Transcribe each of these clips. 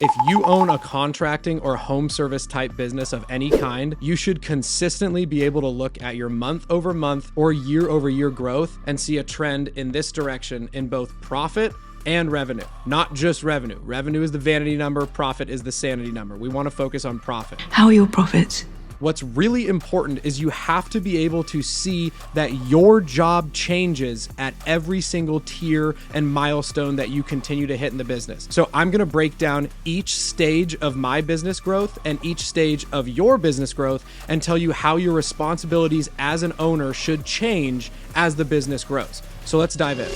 If you own a contracting or home service type business of any kind, you should consistently be able to look at your month over month or year over year growth and see a trend in this direction in both profit and revenue. Not just revenue. Revenue is the vanity number, profit is the sanity number. We want to focus on profit. How are your profits? What's really important is you have to be able to see that your job changes at every single tier and milestone that you continue to hit in the business. So I'm gonna break down each stage of my business growth and each stage of your business growth and tell you how your responsibilities as an owner should change as the business grows. So let's dive in.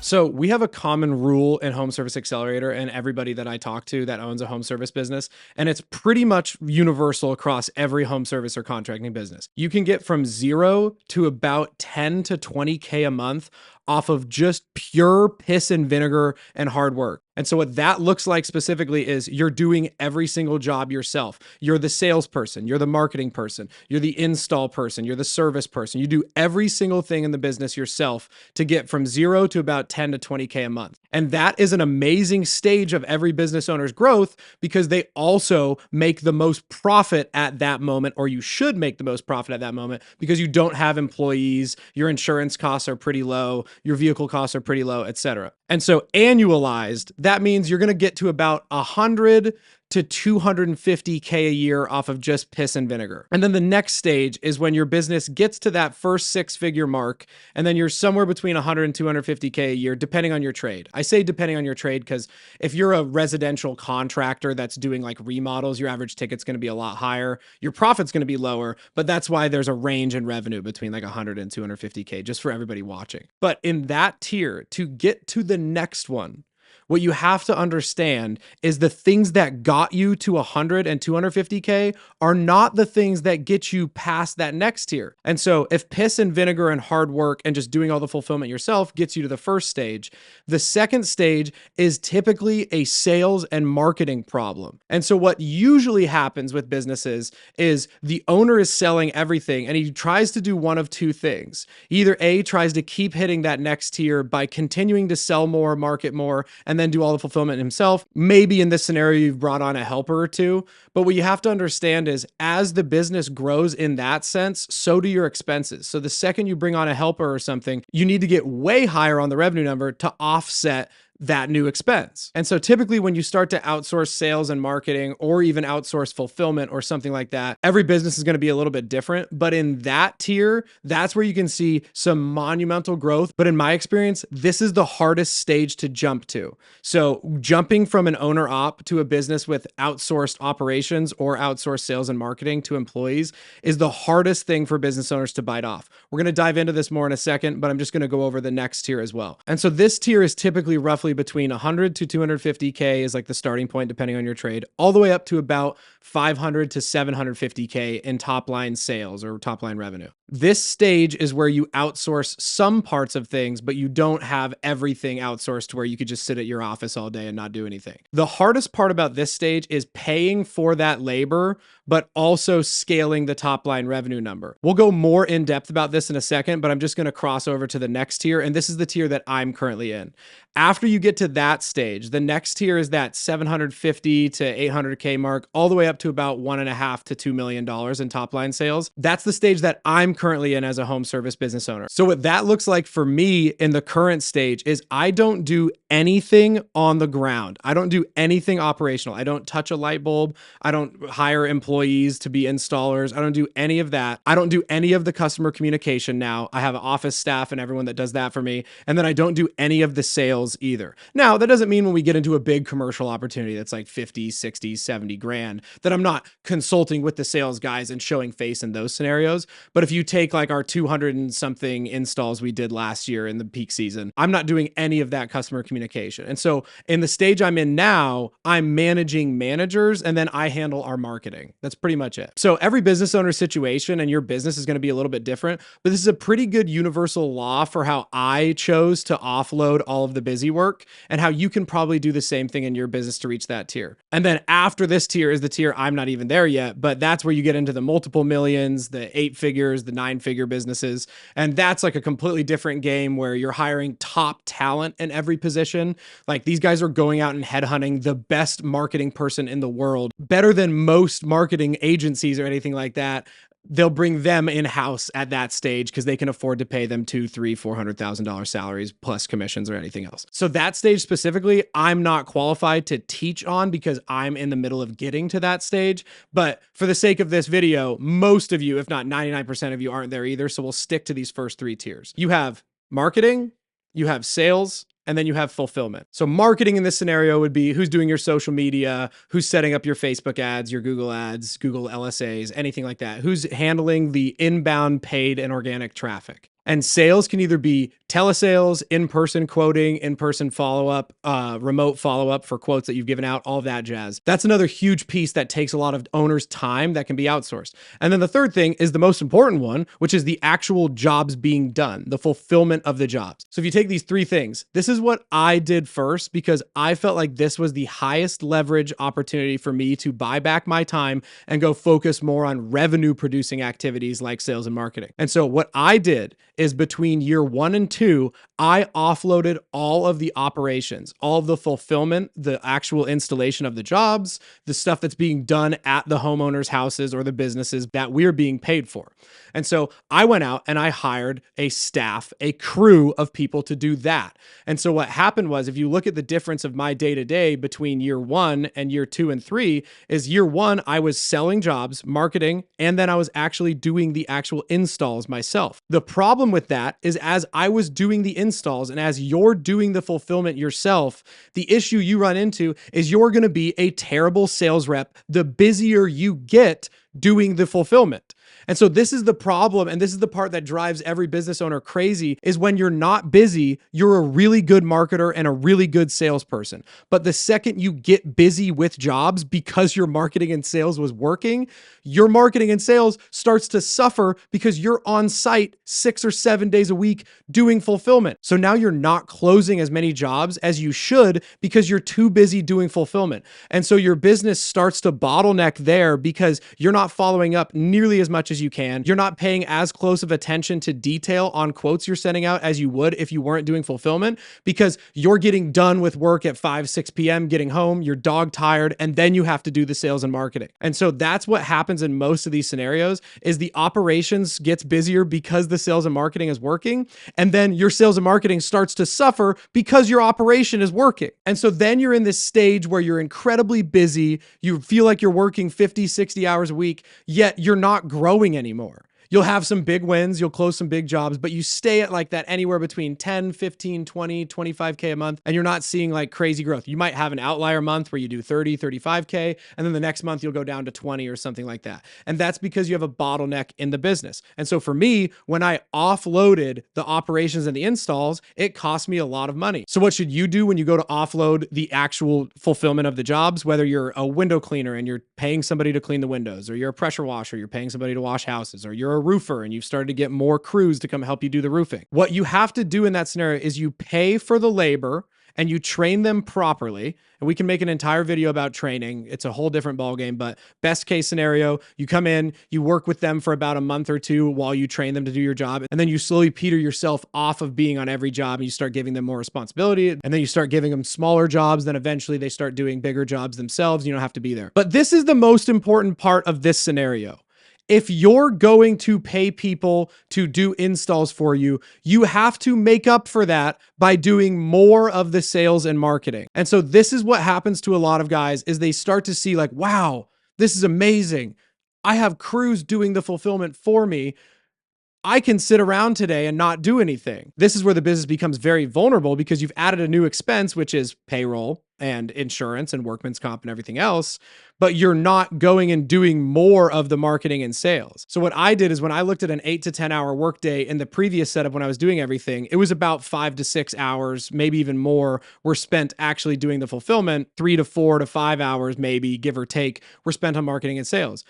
So we have a common rule in Home Service Accelerator and everybody that I talk to that owns a home service business, and it's pretty much universal across every home service or contracting business. You can get from 0 to about 10 to 20K a month off of just pure piss and vinegar and hard work. And so what that looks like specifically is you're doing every single job yourself. You're the salesperson, you're the marketing person, you're the install person, you're the service person. You do every single thing in the business yourself to get from 0 to about 10 to 20K a month. And that is an amazing stage of every business owner's growth because they also make the most profit at that moment, or you should make the most profit at that moment because you don't have employees, your insurance costs are pretty low, your vehicle costs are pretty low, etc. And so annualized, that means you're going to get to about 100 to 250K a year off of just piss and vinegar. And then the next stage is when your business gets to that first 6-figure mark, and then you're somewhere between 100 and 250K a year, depending on your trade. I say depending on your trade because if you're a residential contractor that's doing like remodels, your average ticket's going to be a lot higher. Your profit's going to be lower, but that's why there's a range in revenue between like 100 and 250K, just for everybody watching. But in that tier, to get to the next one, what you have to understand is the things that got you to 100 and 250K are not the things that get you past that next tier. And so if piss and vinegar and hard work and just doing all the fulfillment yourself gets you to the first stage, the second stage is typically a sales and marketing problem. And so what usually happens with businesses is the owner is selling everything and he tries to do one of two things. Either A, tries to keep hitting that next tier by continuing to sell more, market more, and then do all the fulfillment himself. Maybe in this scenario, you've brought on a helper or two. But what you have to understand is as the business grows in that sense, so do your expenses. So the second you bring on a helper or something, you need to get way higher on the revenue number to offset that new expense. And so typically when you start to outsource sales and marketing or even outsource fulfillment or something like that, every business is going to be a little bit different. But in that tier, that's where you can see some monumental growth. But in my experience, this is the hardest stage to jump to. So jumping from an owner op to a business with outsourced operations or outsourced sales and marketing to employees is the hardest thing for business owners to bite off. We're going to dive into this more in a second, but I'm just going to go over the next tier as well. And so this tier is typically roughly between 100 to 250K is like the starting point, depending on your trade, all the way up to about 500 to 750K in top line sales or top line revenue. This stage is where you outsource some parts of things, but you don't have everything outsourced to where you could just sit at your office all day and not do anything. The hardest part about this stage is paying for that labor, but also scaling the top line revenue number. We'll go more in depth about this in a second, but I'm just going to cross over to the next tier. And this is the tier that I'm currently in. After you get to that stage, the next tier is that 750 to 800K mark, all the way up to about $1.5 to $2 million in top line sales. That's the stage that I'm currently in as a home service business owner. So what that looks like for me in the current stage is I don't do anything on the ground. I don't do anything operational. I don't touch a light bulb. I don't hire employees to be installers. I don't do any of that. I don't do any of the customer communication now. I have an office staff and everyone that does that for me. And then I don't do any of the sales either. Now, that doesn't mean when we get into a big commercial opportunity that's like 50, 60, 70 grand that I'm not consulting with the sales guys and showing face in those scenarios. But if you take like our 200 and something installs we did last year in the peak season, I'm not doing any of that customer communication. And so in the stage I'm in now, I'm managing managers and then I handle our marketing. That's pretty much it. So every business owner situation and your business is going to be a little bit different, but this is a pretty good universal law for how I chose to offload all of the busy work and how you can probably do the same thing in your business to reach that tier. And then after this tier is the tier I'm not even there yet, but that's where you get into the multiple millions, the 8 figures, the the 9-figure businesses. And that's like a completely different game where you're hiring top talent in every position. Like these guys are going out and headhunting the best marketing person in the world, better than most marketing agencies or anything like that. They'll bring them in-house at that stage because they can afford to pay them $200,000, $300,000, $400,000 salaries plus commissions or anything else. So that stage specifically, I'm not qualified to teach on because I'm in the middle of getting to that stage. But for the sake of this video, most of you, if not 99% of you, aren't there either. So we'll stick to these first 3 tiers. You have marketing, you have sales, and then you have fulfillment. So marketing in this scenario would be who's doing your social media, who's setting up your Facebook ads, your Google ads, Google LSAs, anything like that. Who's handling the inbound paid and organic traffic. And sales can either be telesales, in-person quoting, in-person follow-up, remote follow-up for quotes that you've given out, all of that jazz. That's another huge piece that takes a lot of owners' time that can be outsourced. And then the third thing is the most important one, which is the actual jobs being done, the fulfillment of the jobs. So if you take these 3 things, this is what I did first because I felt like this was the highest leverage opportunity for me to buy back my time and go focus more on revenue producing activities like sales and marketing. And so what I did is between year 1 and 2, I offloaded all of the operations, all of the fulfillment, the actual installation of the jobs, the stuff that's being done at the homeowners' houses or the businesses that we're being paid for. And so I went out and I hired a staff, a crew of people to do that. And so what happened was, if you look at the difference of my day-to-day between year 1 and year 2 and 3, is year 1, I was selling jobs, marketing, and then I was actually doing the actual installs myself. The problem with that is as I was doing the installs and as you're doing the fulfillment yourself, the issue you run into is you're going to be a terrible sales rep the busier you get doing the fulfillment. And so this is the problem, and this is the part that drives every business owner crazy, is when you're not busy, you're a really good marketer and a really good salesperson. But the second you get busy with jobs because your marketing and sales was working, your marketing and sales starts to suffer because you're on site 6 or 7 days a week doing fulfillment. So now you're not closing as many jobs as you should because you're too busy doing fulfillment. And so your business starts to bottleneck there because you're not following up nearly as much as you can. You're not paying as close of attention to detail on quotes you're sending out as you would if you weren't doing fulfillment, because you're getting done with work at 5, 6 p.m., getting home, you're dog tired, and then you have to do the sales and marketing. And so that's what happens in most of these scenarios is the operations gets busier because the sales and marketing is working. And then your sales and marketing starts to suffer because your operation is working. And so then you're in this stage where you're incredibly busy. You feel like you're working 50, 60 hours a week, yet you're not growing anymore. You'll have some big wins, you'll close some big jobs, but you stay at like that anywhere between 10, 15, 20, 25K a month, and you're not seeing like crazy growth. You might have an outlier month where you do 30, 35K, and then the next month you'll go down to 20 or something like that. And that's because you have a bottleneck in the business. And so for me, when I offloaded the operations and the installs, it cost me a lot of money. So what should you do when you go to offload the actual fulfillment of the jobs, whether you're a window cleaner and you're paying somebody to clean the windows, or you're a pressure washer, you're paying somebody to wash houses, or you're a roofer and you've started to get more crews to come help you do the roofing. What you have to do in that scenario is you pay for the labor and you train them properly. And we can make an entire video about training. It's a whole different ballgame, but best case scenario, you come in, you work with them for about a month or 2 while you train them to do your job. And then you slowly peter yourself off of being on every job and you start giving them more responsibility. And then you start giving them smaller jobs. Then eventually they start doing bigger jobs themselves. You don't have to be there. But this is the most important part of this scenario. If you're going to pay people to do installs for you, you have to make up for that by doing more of the sales and marketing. And so this is what happens to a lot of guys is they start to see like, wow, this is amazing. I have crews doing the fulfillment for me. I can sit around today and not do anything. This is where the business becomes very vulnerable because you've added a new expense, which is payroll and insurance and workman's comp and everything else, but you're not going and doing more of the marketing and sales. So what I did is when I looked at an 8 to 10 hour workday in the previous setup when I was doing everything, it was about 5 to 6 hours, maybe even more, were spent actually doing the fulfillment. 3 to 4 to 5 hours, maybe give or take, were spent on marketing and sales.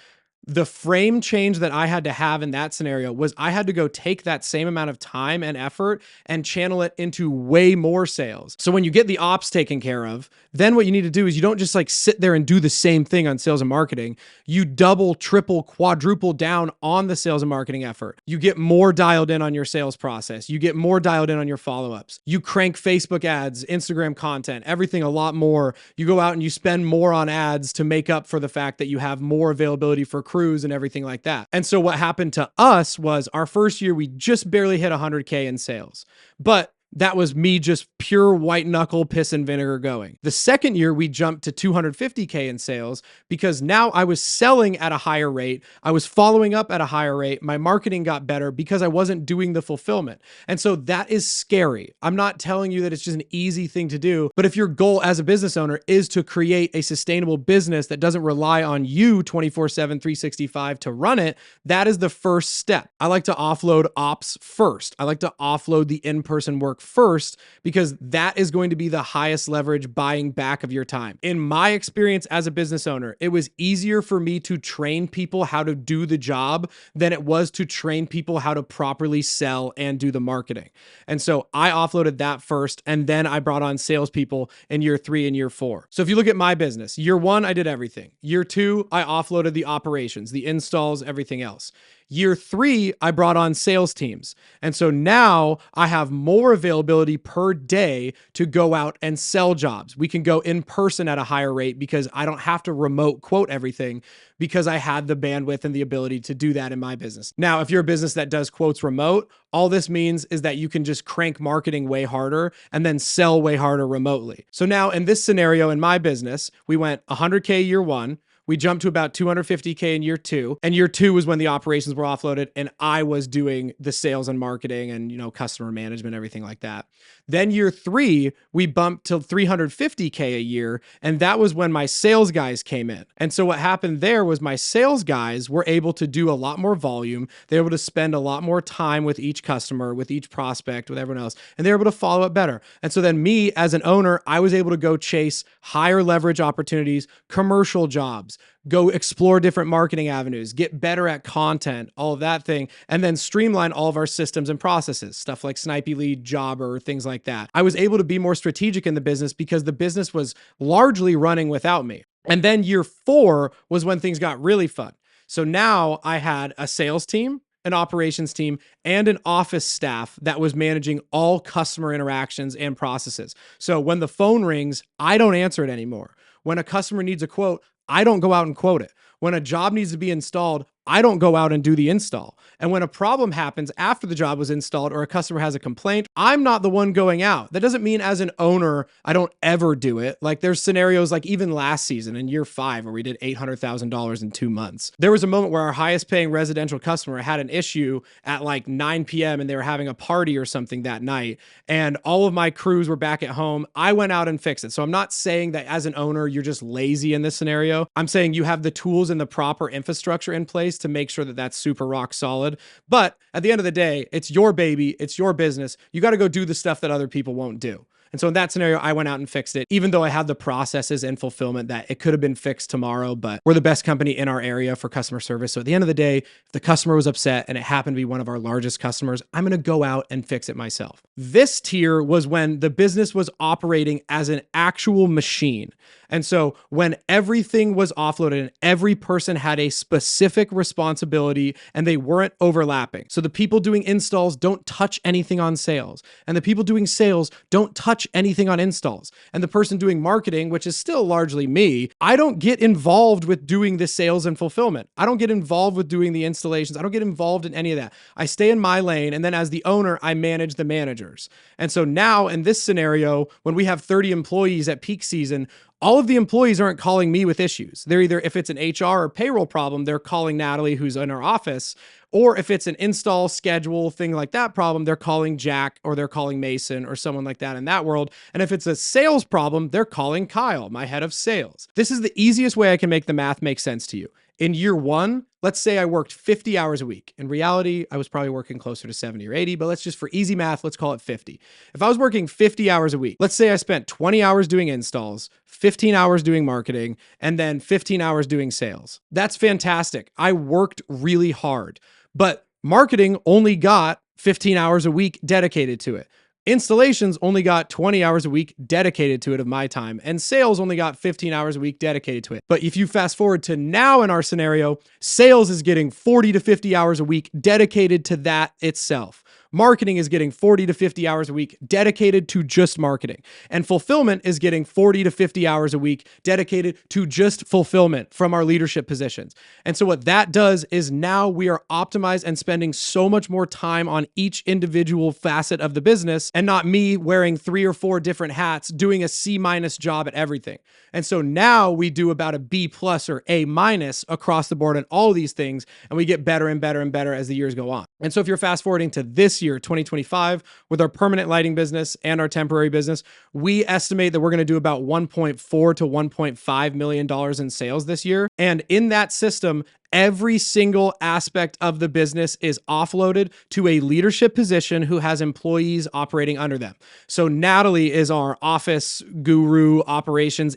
The frame change that I had to have in that scenario was I had to go take that same amount of time and effort and channel it into way more sales. So when you get the ops taken care of, then what you need to do is you don't just like sit there and do the same thing on sales and marketing. You double, triple, quadruple down on the sales and marketing effort. You get more dialed in on your sales process. You get more dialed in on your follow-ups. You crank Facebook ads, Instagram content, everything a lot more. You go out and you spend more on ads to make up for the fact that you have more availability for crews and everything like that. And so what happened to us was our first year, we just barely hit 100K in sales. But that was me just pure white knuckle piss and vinegar going. The second year, we jumped to 250K in sales because now I was selling at a higher rate. I was following up at a higher rate. My marketing got better because I wasn't doing the fulfillment. And so that is scary. I'm not telling you that it's just an easy thing to do, but if your goal as a business owner is to create a sustainable business that doesn't rely on you 24/7, 365 to run it, that is the first step. I like to offload ops first. I like to offload the in-person work first because that is going to be the highest leverage buying back of your time. In my experience as a business owner, it was easier for me to train people how to do the job than it was to train people how to properly sell and do the marketing. And so I offloaded that first, and then I brought on salespeople in year 3 and year 4. So if you look at my business, year 1, I did everything. Year 2, I offloaded the operations, the installs, everything else. Year 3, I brought on sales teams. And so now I have more availability per day to go out and sell jobs. We can go in person at a higher rate because I don't have to remote quote everything because I had the bandwidth and the ability to do that in my business. Now, if you're a business that does quotes remote, all this means is that you can just crank marketing way harder and then sell way harder remotely. So now in this scenario in my business, we went 100K year 1. We jumped to about 250K in year 2. And year 2 was when the operations were offloaded and I was doing the sales and marketing and, customer management, everything like that. Then year 3, we bumped to 350K a year. And that was when my sales guys came in. And so what happened there was my sales guys were able to do a lot more volume. They were able to spend a lot more time with each customer, with each prospect, with everyone else. And they were able to follow up better. And so then me as an owner, I was able to go chase higher leverage opportunities, commercial jobs, go explore different marketing avenues, get better at content, all of that thing, and then streamline all of our systems and processes, stuff like Snipey Lead, Jobber, things like that. I was able to be more strategic in the business because the business was largely running without me. And then year 4 was when things got really fun. So now I had a sales team, an operations team, and an office staff that was managing all customer interactions and processes. So when the phone rings, I don't answer it anymore. When a customer needs a quote, I don't go out and quote it. When a job needs to be installed, I don't go out and do the install. And when a problem happens after the job was installed or a customer has a complaint, I'm not the one going out. That doesn't mean as an owner, I don't ever do it. Like there's scenarios like even last season in year 5 where we did $800,000 in 2 months. There was a moment where our highest paying residential customer had an issue at like 9 p.m. and they were having a party or something that night. And all of my crews were back at home. I went out and fixed it. So I'm not saying that as an owner, you're just lazy in this scenario. I'm saying you have the tools and the proper infrastructure in place to make sure that that's super rock solid. But at the end of the day, it's your baby, it's your business. You got to go do the stuff that other people won't do. And so in that scenario, I went out and fixed it, even though I had the processes and fulfillment that it could have been fixed tomorrow, but we're the best company in our area for customer service. So at the end of the day, if the customer was upset and it happened to be one of our largest customers, I'm going to go out and fix it myself. This tier was when the business was operating as an actual machine. And so when everything was offloaded and every person had a specific responsibility and they weren't overlapping. So the people doing installs don't touch anything on sales, and the people doing sales don't touch anything on installs. And the person doing marketing, which is still largely me, I don't get involved with doing the sales and fulfillment. I don't get involved with doing the installations. I don't get involved in any of that. I stay in my lane. And then as the owner, I manage the managers. And so now in this scenario, when we have 30 employees at peak season, all of the employees aren't calling me with issues. They're either, if it's an HR or payroll problem, they're calling Natalie, who's in our office, or if it's an install schedule, thing like that problem, they're calling Jack or they're calling Mason or someone like that in that world. And if it's a sales problem, they're calling Kyle, my head of sales. This is the easiest way I can make the math make sense to you. In year one, let's say I worked 50 hours a week. In reality, I was probably working closer to 70 or 80, but let's just, for easy math, let's call it 50. If I was working 50 hours a week, let's say I spent 20 hours doing installs, 15 hours doing marketing, and then 15 hours doing sales. That's fantastic. I worked really hard, but marketing only got 15 hours a week dedicated to it. Installations only got 20 hours a week dedicated to it of my time, and sales only got 15 hours a week dedicated to it. But if you fast forward to now in our scenario, sales is getting 40 to 50 hours a week dedicated to that itself. Marketing is getting 40 to 50 hours a week dedicated to just marketing. And fulfillment is getting 40 to 50 hours a week dedicated to just fulfillment from our leadership positions. And so what that does is now we are optimized and spending so much more time on each individual facet of the business, and not me wearing 3 or 4 different hats doing a C- job at everything. And so now we do about a B+ or A- across the board on all of these things, and we get better and better and better as the years go on. And so if you're fast forwarding to this year, 2025, with our permanent lighting business and our temporary business, we estimate that we're going to do about $1.4 to $1.5 million in sales this year. And in that system, every single aspect of the business is offloaded to a leadership position who has employees operating under them. So Natalie is our office guru,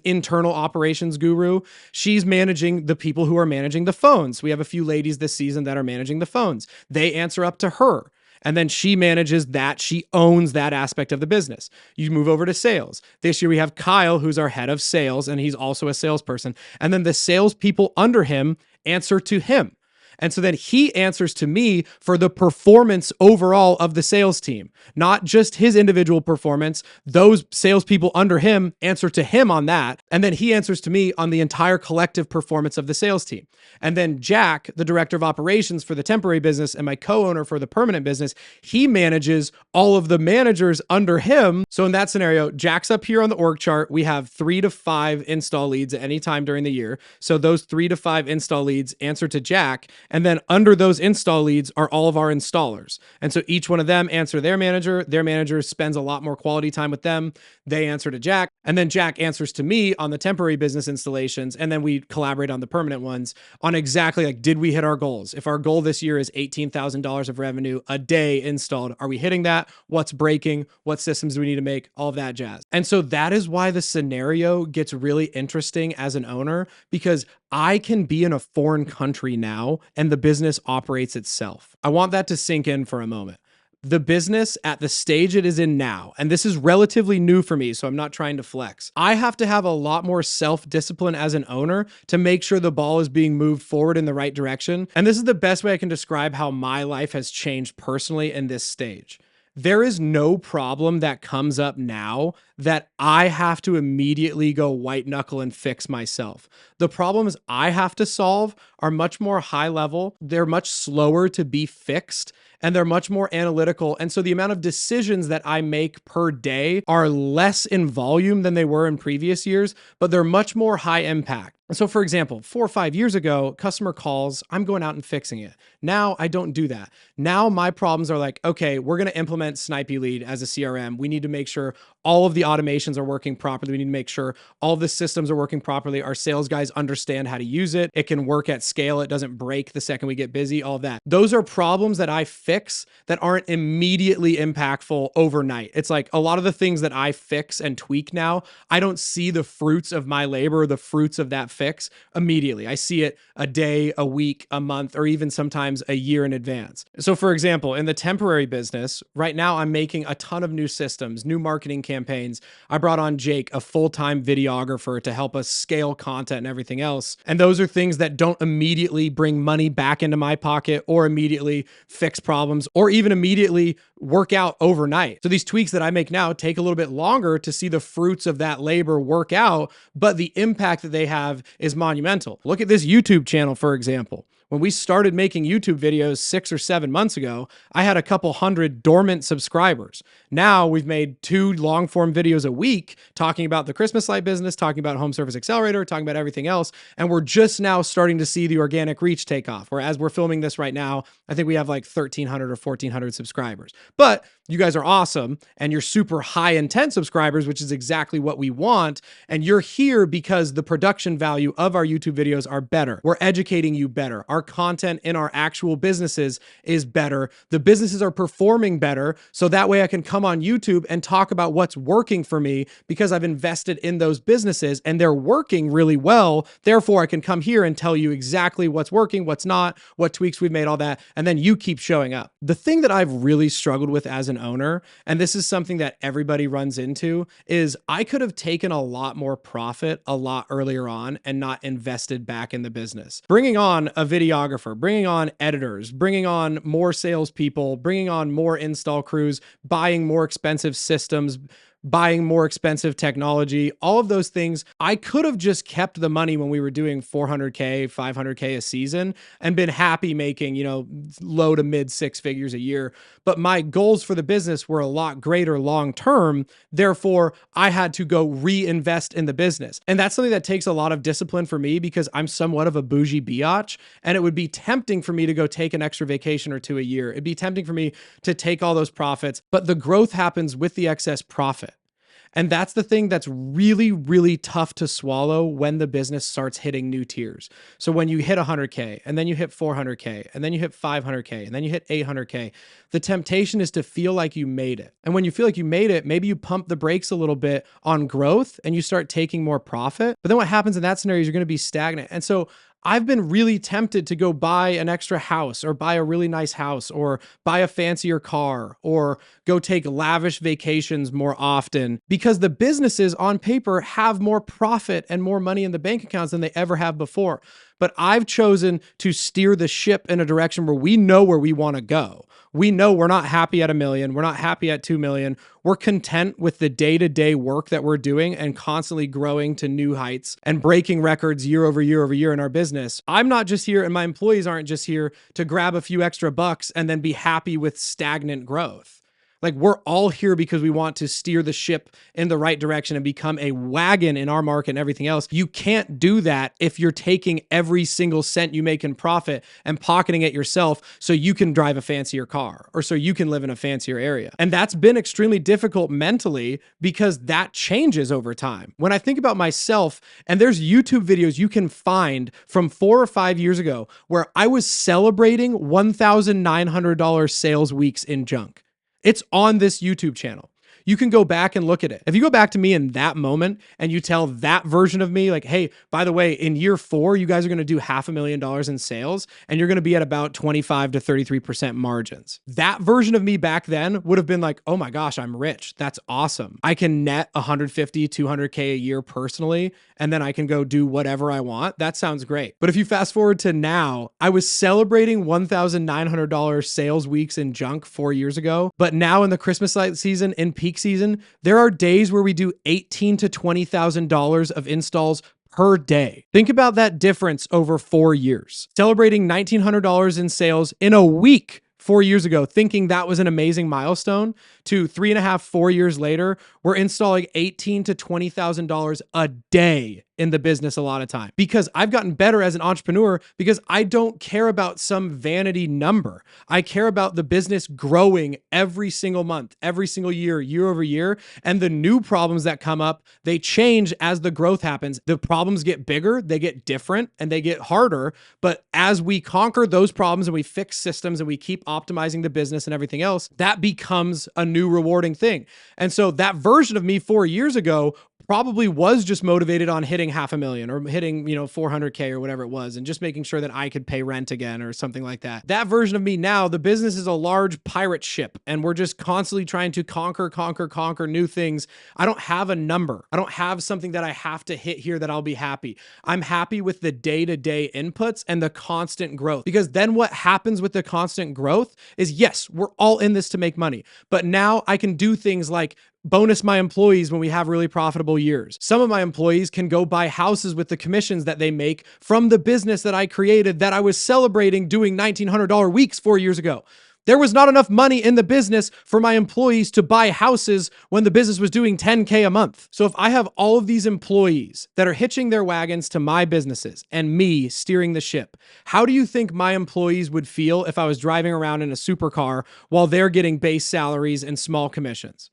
internal operations guru. She's managing the people who are managing the phones. We have a few ladies this season that are managing the phones. They answer up to her. And then she manages that. She owns that aspect of the business. You move over to sales. This year we have Kyle, who's our head of sales, and he's also a salesperson. And then the salespeople under him answer to him. And so then he answers to me for the performance overall of the sales team, not just his individual performance. Those salespeople under him answer to him on that. And then he answers to me on the entire collective performance of the sales team. And then Jack, the director of operations for the temporary business and my co-owner for the permanent business, he manages all of the managers under him. So in that scenario, Jack's up here on the org chart. We have 3 to 5 install leads at any time during the year. So those 3 to 5 install leads answer to Jack. And then under those install leads are all of our installers. And so each one of them answer their manager. Their manager spends a lot more quality time with them. They answer to Jack. And then Jack answers to me on the temporary business installations. And then we collaborate on the permanent ones on exactly like, did we hit our goals? If our goal this year is $18,000 of revenue a day installed, are we hitting that? What's breaking? What systems do we need to make? All of that jazz. And so that is why the scenario gets really interesting as an owner, because I can be in a foreign country now and the business operates itself. I want that to sink in for a moment. The business at the stage it is in now, and this is relatively new for me, so I'm not trying to flex. I have to have a lot more self-discipline as an owner to make sure the ball is being moved forward in the right direction. And this is the best way I can describe how my life has changed personally in this stage. There is no problem that comes up now that I have to immediately go white knuckle and fix myself. The problems I have to solve are much more high level. They're much slower to be fixed, and they're much more analytical. And so the amount of decisions that I make per day are less in volume than they were in previous years, but they're much more high impact. So for example, 4 or 5 years ago, customer calls, I'm going out and fixing it. Now I don't do that. Now my problems are like, okay, we're going to implement Snipey Lead as a CRM. We need to make sure all of the automations are working properly. We need to make sure all of the systems are working properly. Our sales guys understand how to use it. It can work at scale. It doesn't break the second we get busy, all of that. Those are problems that I fix that aren't immediately impactful overnight. It's like a lot of the things that I fix and tweak now, I don't see the fruits of my labor, the fruits of that fix immediately. I see it a day, a week, a month, or even sometimes a year in advance. So for example, in the temporary business, right now I'm making a ton of new systems, new marketing campaigns. I brought on Jake, a full-time videographer, to help us scale content and everything else. And those are things that don't immediately bring money back into my pocket or immediately fix problems or even immediately work out overnight. So these tweaks that I make now take a little bit longer to see the fruits of that labor work out, but the impact that they have is monumental. Look at this YouTube channel, for example. When we started making YouTube videos 6 or 7 months ago, I had a couple hundred dormant subscribers. Now we've made 2 long form videos a week talking about the Christmas light business, talking about Home Service Accelerator, talking about everything else. And we're just now starting to see the organic reach take off. Where as we're filming this right now, I think we have like 1,300 or 1,400 subscribers. But you guys are awesome and you're super high intent subscribers, which is exactly what we want. And you're here because the production value of our YouTube videos are better. We're educating you better. Our content in our actual businesses is better. The businesses are performing better. So that way I can come on YouTube and talk about what's working for me because I've invested in those businesses and they're working really well. Therefore, I can come here and tell you exactly what's working, what's not, what tweaks we've made, all that. And then you keep showing up. The thing that I've really struggled with as an owner, and this is something that everybody runs into, is I could have taken a lot more profit a lot earlier on and not invested back in the business. Bringing on a videographer, bringing on editors, bringing on more salespeople, bringing on more install crews, buying more expensive systems, buying more expensive technology, all of those things. I could have just kept the money when we were doing 400K, 500K a season and been happy making, low to mid 6 figures a year. But my goals for the business were a lot greater long term. Therefore, I had to go reinvest in the business. And that's something that takes a lot of discipline for me because I'm somewhat of a bougie biatch. And it would be tempting for me to go take an extra vacation or 2 a year. It'd be tempting for me to take all those profits, but the growth happens with the excess profit. And that's the thing that's really, really tough to swallow when the business starts hitting new tiers. So when you hit 100K and then you hit 400K and then you hit 500K and then you hit 800K, the temptation is to feel like you made it. And when you feel like you made it, maybe you pump the brakes a little bit on growth and you start taking more profit. But then what happens in that scenario is you're going to be stagnant. And so I've been really tempted to go buy an extra house or buy a really nice house or buy a fancier car or go take lavish vacations more often because the businesses on paper have more profit and more money in the bank accounts than they ever have before. But I've chosen to steer the ship in a direction where we know where we want to go. We know we're not happy at $1 million. We're not happy at 2 million. We're content with the day-to-day work that we're doing and constantly growing to new heights and breaking records year over year over year in our business. I'm not just here and my employees aren't just here to grab a few extra bucks and then be happy with stagnant growth. Like we're all here because we want to steer the ship in the right direction and become a wagon in our market and everything else. You can't do that if you're taking every single cent you make in profit and pocketing it yourself so you can drive a fancier car or so you can live in a fancier area. And that's been extremely difficult mentally because that changes over time. When I think about myself, and there's YouTube videos you can find from 4 or 5 years ago where I was celebrating $1,900 sales weeks in junk. It's on this YouTube channel. You can go back and look at it. If you go back to me in that moment and you tell that version of me, like, hey, by the way, in year 4, you guys are going to do $500,000 in sales and you're going to be at about 25 to 33% margins. That version of me back then would have been like, oh my gosh, I'm rich. That's awesome. I can net 150, 200K a year personally, and then I can go do whatever I want. That sounds great. But if you fast forward to now, I was celebrating $1,900 sales weeks in junk 4 years ago, but now in the Christmas light season, in peak season, there are days where we do $18,000 to $20,000 of installs per day. Think about that difference over 4 years. Celebrating $1,900 in sales in a week 4 years ago, thinking that was an amazing milestone, to 3.5, 4 years later, we're installing $18,000 to $20,000 a day in the business a lot of time because I've gotten better as an entrepreneur because I don't care about some vanity number. I care about the business growing every single month, every single year, year over year. And the new problems that come up, they change as the growth happens. The problems get bigger, they get different, and they get harder. But as we conquer those problems and we fix systems and we keep optimizing the business and everything else, that becomes a new rewarding thing. And so that version of me 4 years ago probably was just motivated on hitting $500,000 or hitting, 400K or whatever it was, and just making sure that I could pay rent again or something like that. That version of me now, the business is a large pirate ship and we're just constantly trying to conquer new things. I don't have a number. I don't have something that I have to hit here that I'll be happy. I'm happy with the day-to-day inputs and the constant growth, because then what happens with the constant growth is, yes, we're all in this to make money, but now I can do things like bonus my employees when we have really profitable years. Some of my employees can go buy houses with the commissions that they make from the business that I created that I was celebrating doing $1,900 weeks 4 years ago. There was not enough money in the business for my employees to buy houses when the business was doing 10K a month. So if I have all of these employees that are hitching their wagons to my businesses and me steering the ship, how do you think my employees would feel if I was driving around in a supercar while they're getting base salaries and small commissions?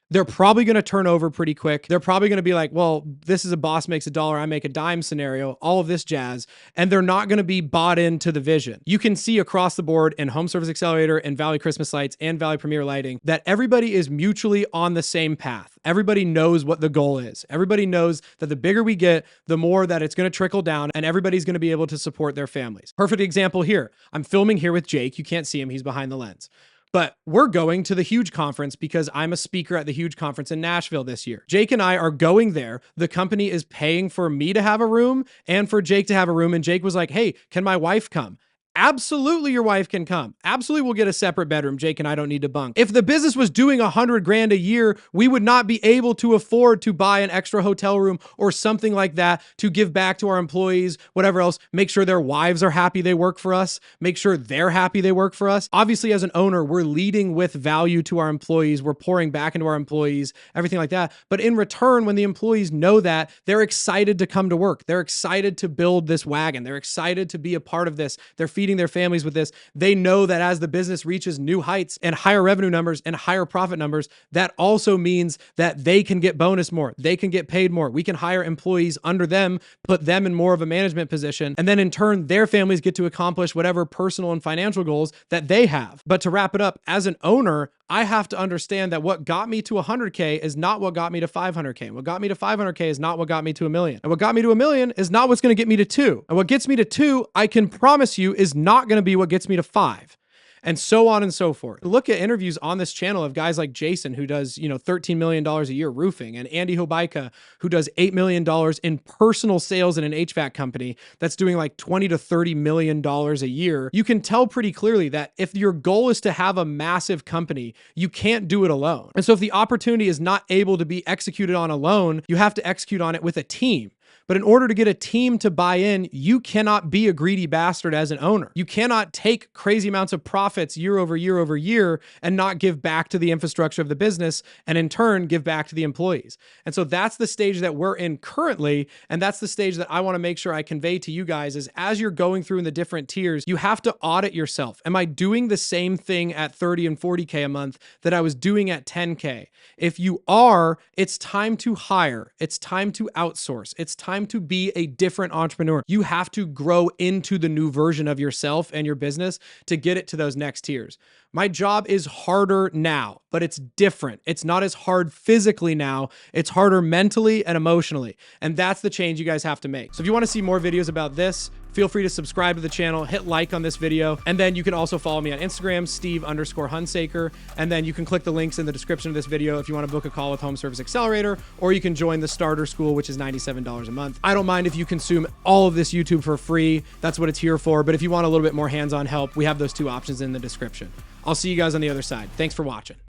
They're probably going to turn over pretty quick. They're probably going to be like, well, this is a boss makes a dollar, I make a dime scenario, all of this jazz. And they're not going to be bought into the vision. You can see across the board in Home Service Accelerator and Valley Christmas Lights and Valley Premier Lighting that everybody is mutually on the same path. Everybody knows what the goal is. Everybody knows that the bigger we get, the more that it's going to trickle down and everybody's going to be able to support their families. Perfect example here. I'm filming here with Jake. You can't see him. He's behind the lens. But we're going to the Huge Conference because I'm a speaker at the Huge Conference in Nashville this year. Jake and I are going there. The company is paying for me to have a room and for Jake to have a room. And Jake was like, hey, can my wife come? Absolutely, your wife can come. Absolutely, we'll get a separate bedroom. Jake and I don't need to bunk. If the business was doing $100,000 a year, we would not be able to afford to buy an extra hotel room or something like that to give back to our employees, whatever else, make sure their wives are happy they work for us, make sure they're happy they work for us. Obviously, as an owner, we're leading with value to our employees. We're pouring back into our employees, everything like that. But in return, when the employees know that, they're excited to come to work. They're excited to build this wagon. They're excited to be a part of this. They're feeding their families with this. They know that as the business reaches new heights and higher revenue numbers and higher profit numbers, that also means that they can get bonus more. They can get paid more. We can hire employees under them, put them in more of a management position. And then in turn, their families get to accomplish whatever personal and financial goals that they have. But to wrap it up, as an owner, I have to understand that what got me to 100K is not what got me to 500K. What got me to 500K is not what got me to $1 million. And what got me to $1 million is not what's going to get me to 2. And what gets me to 2, I can promise you, is not going to be what gets me to 5. And so on and so forth. Look at interviews on this channel of guys like Jason, who does, $13 million a year roofing, and Andy Hobaika, who does $8 million in personal sales in an HVAC company that's doing like $20 to $30 million a year. You can tell pretty clearly that if your goal is to have a massive company, you can't do it alone. And so if the opportunity is not able to be executed on alone, you have to execute on it with a team. But in order to get a team to buy in, you cannot be a greedy bastard as an owner. You cannot take crazy amounts of profits year over year over year and not give back to the infrastructure of the business and in turn give back to the employees. And so that's the stage that we're in currently. And that's the stage that I want to make sure I convey to you guys is as you're going through in the different tiers, you have to audit yourself. Am I doing the same thing at 30 and 40K a month that I was doing at 10K? If you are, it's time to hire. It's time to outsource. It's time to be a different entrepreneur. You have to grow into the new version of yourself and your business to get it to those next tiers. My job is harder now, but it's different. It's not as hard physically now. It's harder mentally and emotionally. And that's the change you guys have to make. So if you want to see more videos about this, feel free to subscribe to the channel, hit like on this video, and then you can also follow me on Instagram, Steve_Hunsaker, and then you can click the links in the description of this video if you want to book a call with Home Service Accelerator, or you can join the starter school, which is $97 a month. I don't mind if you consume all of this YouTube for free. That's what it's here for. But if you want a little bit more hands-on help, we have those two options in the description. I'll see you guys on the other side. Thanks for watching.